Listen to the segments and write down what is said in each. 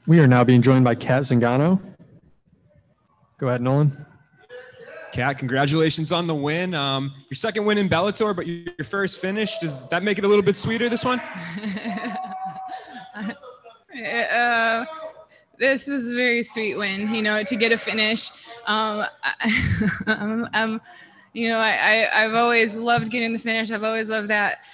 We are now being joined by Kat Zingano. Go ahead, Nolan. Kat, congratulations on the win. Your second win in Bellator, but your first finish. Does that make it a little bit sweeter, this one? This was a very sweet win, to get a finish. I've always loved getting the finish. I've always loved that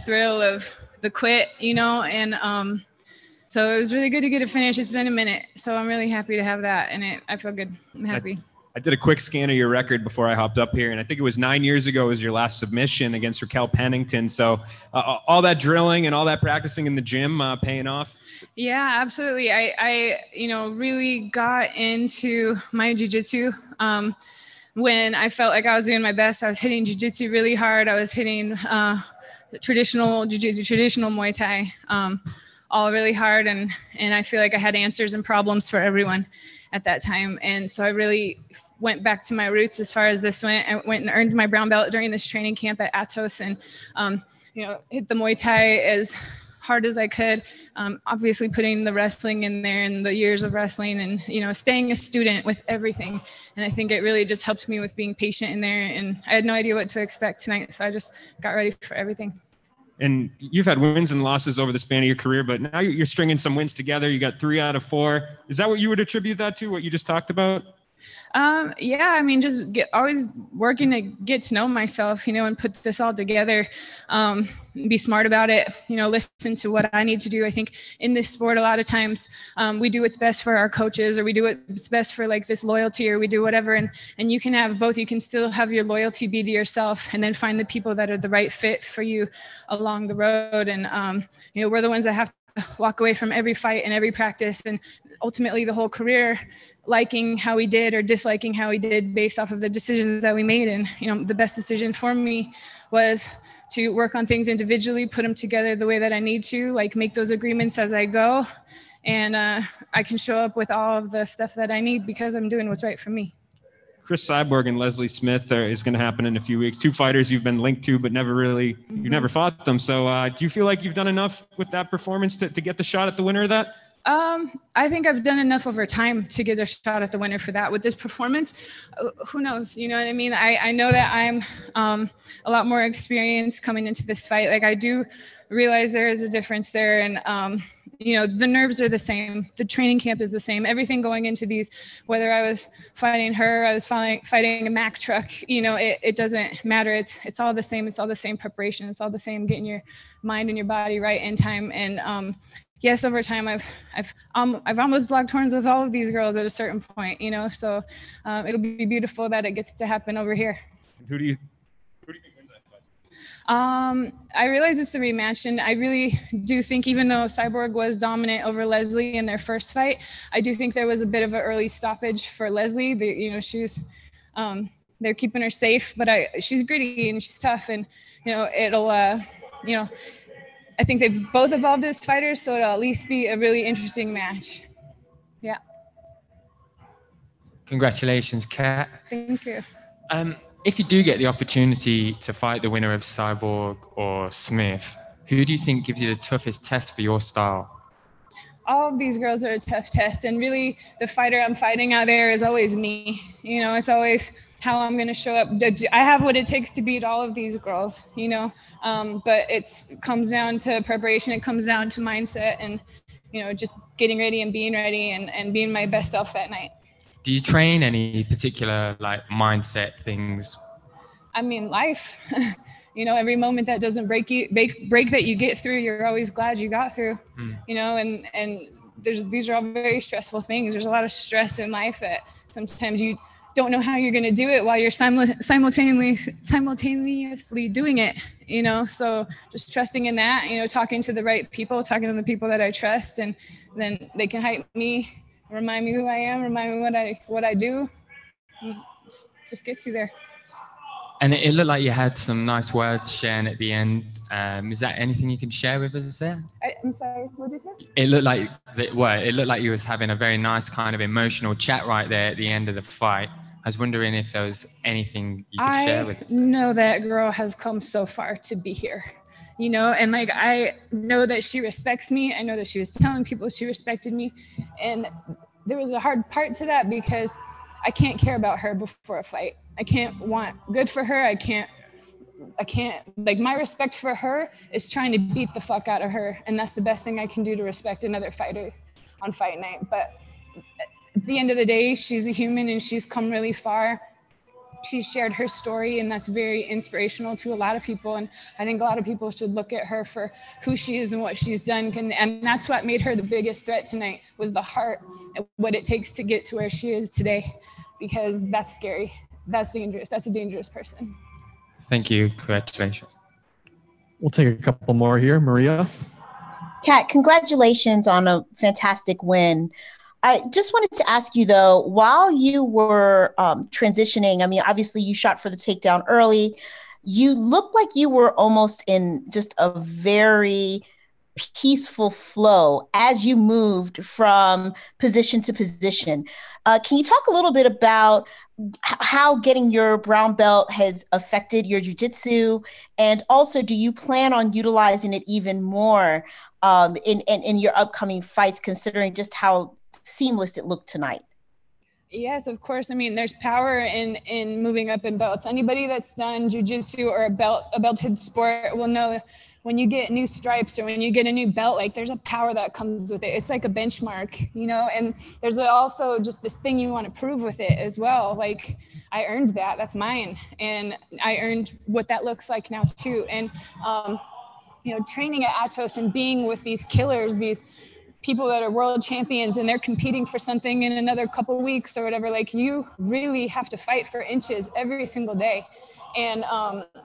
thrill of the quit, and so it was really good to get a finish. It's been a minute, so I'm really happy to have that, and I feel good. I'm happy. I did a quick scan of your record before I hopped up here, and I think it was 9 years ago was your last submission against Raquel Pennington. So all that drilling and all that practicing in the gym paying off? Yeah, absolutely. I really got into my jiu-jitsu when I felt like I was doing my best. I was hitting jiu-jitsu really hard. I was hitting traditional jiu-jitsu, traditional Muay Thai, all really hard. And I feel like I had answers and problems for everyone at that time. And so I really went back to my roots as far as this went. I went and earned my brown belt during this training camp at Atos and, hit the Muay Thai as hard as I could. Obviously putting the wrestling in there and the years of wrestling and, staying a student with everything. And I think it really just helped me with being patient in there. And I had no idea what to expect tonight. So I just got ready for everything. And you've had wins and losses over the span of your career, but now you're stringing some wins together. You got 3 out of 4. Is that what you would attribute that to, what you just talked about? Yeah, just always working to get to know myself, and put this all together, be smart about it, listen to what I need to do. I think in this sport, a lot of times, we do what's best for our coaches, or we do what's best for like this loyalty, or we do whatever. And you can have both. You can still have your loyalty be to yourself and then find the people that are the right fit for you along the road. And, we're the ones that have to walk away from every fight and every practice and ultimately the whole career liking how we did or disliking how we did based off of the decisions that we made. And, the best decision for me was to work on things individually, put them together the way that I need to, like make those agreements as I go. And I can show up with all of the stuff that I need because I'm doing what's right for me. Chris Cyborg and Leslie Smith is going to happen in a few weeks. 2 fighters you've been linked to, but you've never fought them. So do you feel like you've done enough with that performance to get the shot at the winner of that? I think I've done enough over time to get a shot at the winner for that. With this performance, who knows? You know what I mean? I know that I'm a lot more experienced coming into this fight. Like I do realize there is a difference there. And, the nerves are the same. The training camp is the same. Everything going into these, whether I was fighting her, I was fighting a Mack truck, it doesn't matter. It's all the same. It's all the same preparation. It's all the same getting your mind and your body right in time. And, yes, over time, I've almost locked horns with all of these girls at a certain point, so it'll be beautiful that it gets to happen over here. Who do you think wins that fight? I realize it's the rematch, and I really do think even though Cyborg was dominant over Leslie in their first fight, I do think there was a bit of an early stoppage for Leslie. She's they're keeping her safe, but she's gritty and she's tough, and I think they've both evolved as fighters, so it'll at least be a really interesting match. Yeah. Congratulations, Kat. Thank you. If you do get the opportunity to fight the winner of Cyborg or Smith, who do you think gives you the toughest test for your style? All of these girls are a tough test, and really the fighter I'm fighting out there is always me. It's always how I'm going to show up. I have what it takes to beat all of these girls, but it comes down to preparation. It comes down to mindset and, just getting ready and being ready and being my best self that night. Do you train any particular mindset things? Life, every moment that doesn't break that you get through, you're always glad you got through, and these are all very stressful things. There's a lot of stress in life that sometimes you don't know how you're going to do it while you're simultaneously doing it, so just trusting in that, talking to the right people, talking to the people that I trust, and then they can hype me, remind me who I am, remind me what I do, just gets you there. And it looked like you had some nice words sharing at the end. Is that anything you can share with us there? I'm sorry, what did you say? It looked like you was having a very nice kind of emotional chat right there at the end of the fight. I was wondering if there was anything you could share with us. I know that girl has come so far to be here. you know, and like, I know that she respects me. I know that she was telling people she respected me. And there was a hard part to that because I can't care about her before a fight. I can't want good for her. I can't, like, my respect for her is trying to beat the fuck out of her. And that's the best thing I can do to respect another fighter on fight night. But at the end of the day, she's a human and she's come really far. She shared her story, and that's very inspirational to a lot of people. And I think a lot of people should look at her for who she is and what she's done. And that's what made her the biggest threat tonight, was the heart and what it takes to get to where she is today, because that's scary. That's dangerous. That's a dangerous person. Thank you. Congratulations. We'll take a couple more here. Maria. Kat, congratulations on a fantastic win. I just wanted to ask you, though, while you were transitioning, I mean, obviously you shot for the takedown early. You looked like you were almost in just a very peaceful flow as you moved from position to position. Can you talk a little bit about how getting your brown belt has affected your jiu-jitsu? And also, do you plan on utilizing it even more in your upcoming fights, considering just how seamless it looked tonight? Yes, of course. I mean, there's power in moving up in belts. Anybody that's done jiu-jitsu or a belted sport will know when you get new stripes or when you get a new belt, like, there's a power that comes with it. It's like a benchmark, you know, and there's also just this thing you want to prove with it as well. Like, I earned that, that's mine. And I earned what that looks like now too. And, you know, training at Atos and being with these killers, these people that are world champions, and they're competing for something in another couple weeks or whatever, like, you really have to fight for inches every single day. And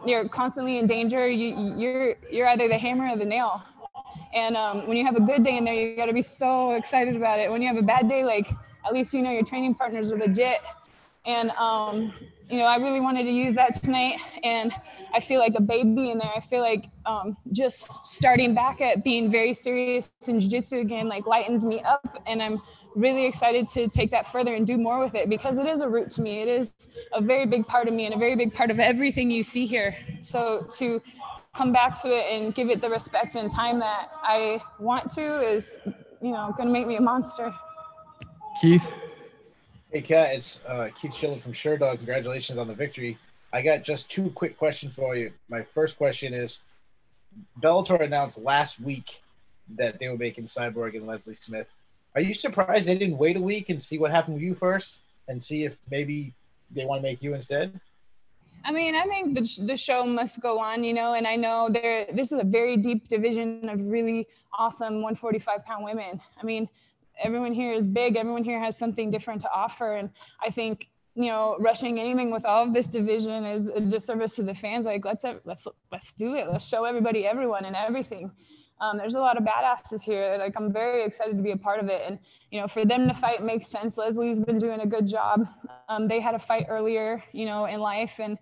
you're constantly in danger. You're either the hammer or the nail. And when you have a good day in there, you got to be so excited about it. When you have a bad day, like, at least you know your training partners are legit. And you know, I really wanted to use that tonight, and I feel like a baby in there. I feel like just starting back at being very serious in jiu-jitsu again, like, lightened me up, and I'm really excited to take that further and do more with it, because it is a root to me. It is a very big part of me and a very big part of everything you see here. So to come back to it and give it the respect and time that I want to is, you know, going to make me a monster. Keith. Hey, Kat, it's Keith Schilling from Sherdog. Congratulations on the victory. I got just two quick questions for you. My first question is, Bellator announced last week that they were making Cyborg and Leslie Smith. Are you surprised they didn't wait a week and see what happened with you first and see if maybe they want to make you instead? I mean, I think the show must go on, you know, and I know this is a very deep division of really awesome 145-pound women. I mean, everyone here is big. Everyone here has something different to offer. And I think, you know, rushing anything with all of this division is a disservice to the fans. Like, let's do it. Let's show everybody, everyone, and everything. There's a lot of badasses here. Like, I'm very excited to be a part of it. And, you know, for them to fight makes sense. Leslie's been doing a good job. They had a fight earlier, you know, in life. And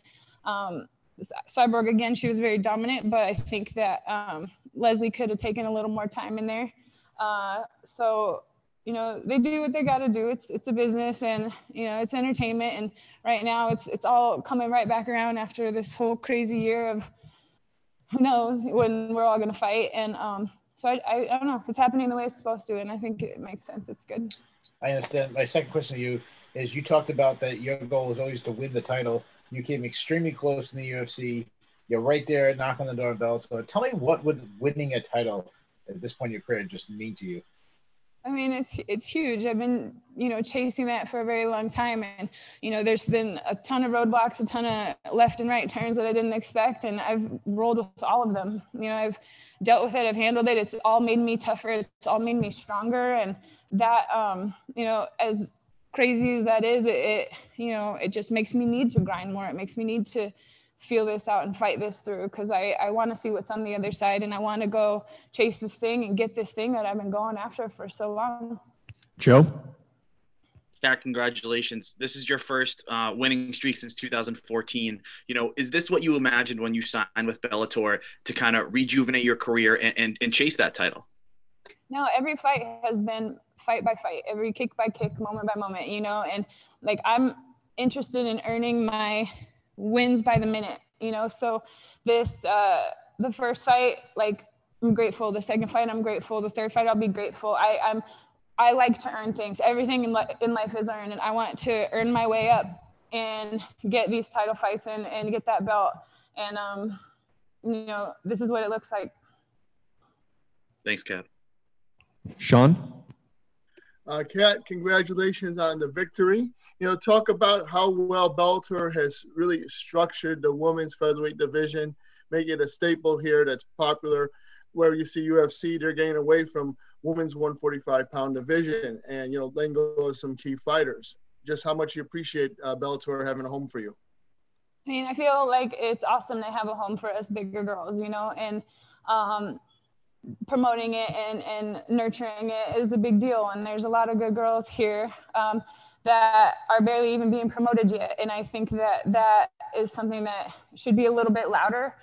Cyborg, again, she was very dominant, but I think that Leslie could have taken a little more time in there. So, you know, they do what they got to do. It's a business, and, you know, it's entertainment. And right now it's all coming right back around after this whole crazy year of who knows when we're all going to fight. And so I don't know. It's happening the way it's supposed to, and I think it makes sense. It's good. I understand. My second question to you is, you talked about that your goal is always to win the title. You came extremely close in the UFC. You're right there knocking on the door of Bellator. Tell me, what would winning a title at this point in your career just mean to you? I mean, it's huge. I've been, you know, chasing that for a very long time. And, you know, there's been a ton of roadblocks, a ton of left and right turns that I didn't expect. And I've rolled with all of them. You know, I've dealt with it. I've handled it. It's all made me tougher. It's all made me stronger. And that, you know, as crazy as that is, it, you know, it just makes me need to grind more. It makes me need to feel this out and fight this through, because I want to see what's on the other side, and I want to go chase this thing and get this thing that I've been going after for so long. Joe? Kat, congratulations. This is your first winning streak since 2014. You know, is this what you imagined when you signed with Bellator, to kind of rejuvenate your career and chase that title? No, every fight has been fight by fight, every kick by kick, moment by moment, you know, and like, I'm interested in earning my wins by the minute, you know. So this the first fight, like, I'm grateful. The second fight, I'm grateful. The third fight, I'll be grateful. I like to earn things. Everything in life is earned, and I want to earn my way up and get these title fights and get that belt. And, you know, this is what it looks like. Thanks, Kat. Shawn? Kat, congratulations on the victory. You know, talk about how well Bellator has really structured the women's featherweight division, make it a staple here that's popular. Where you see UFC, they're getting away from women's 145-pound division and, you know, letting go of some key fighters. Just how much you appreciate Bellator having a home for you. I mean, I feel like it's awesome to have a home for us bigger girls, you know, and promoting it and nurturing it is a big deal. And there's a lot of good girls here that are barely even being promoted yet. And I think that is something that should be a little bit louder.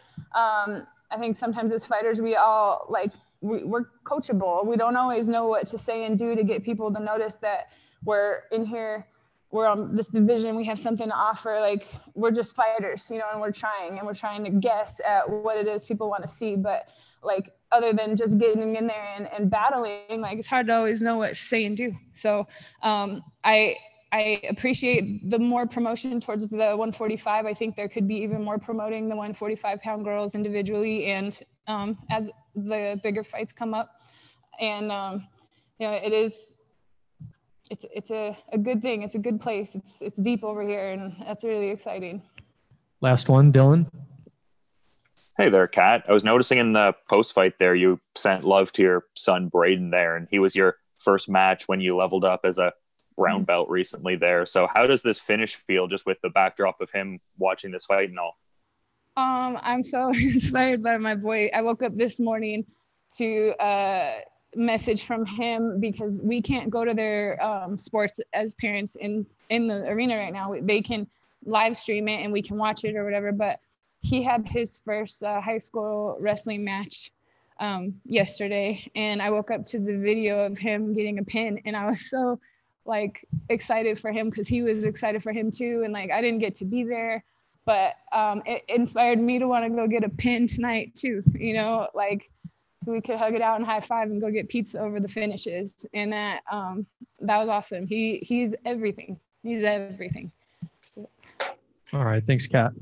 I think sometimes as fighters, we all we're coachable. We don't always know what to say and do to get people to notice that we're in here, we're on this division, we have something to offer. Like, we're just fighters, you know, and we're trying to guess at what it is people want to see. But like, other than just getting in there and battling, like, it's hard to always know what to say and do. So I appreciate the more promotion towards the 145. I think there could be even more promoting the 145-pound girls individually and as the bigger fights come up. And, you know, it's a good thing. It's a good place. It's deep over here, and that's really exciting. Last one, Dylan. Hey there, Kat. I was noticing in the post-fight there, you sent love to your son, Braden, there, and he was your first match when you leveled up as a brown belt recently there. So how does this finish feel just with the backdrop of him watching this fight and all? I'm so inspired by my boy. I woke up this morning to a message from him because we can't go to their sports as parents in the arena right now. They can live stream it and we can watch it or whatever, but he had his first high school wrestling match yesterday, and I woke up to the video of him getting a pin, and I was so excited for him because he was excited for him too. And I didn't get to be there, but it inspired me to want to go get a pin tonight too, you know, so we could hug it out and high five and go get pizza over the finishes. And that was awesome. He's everything. He's everything. All right. Thanks, Kat.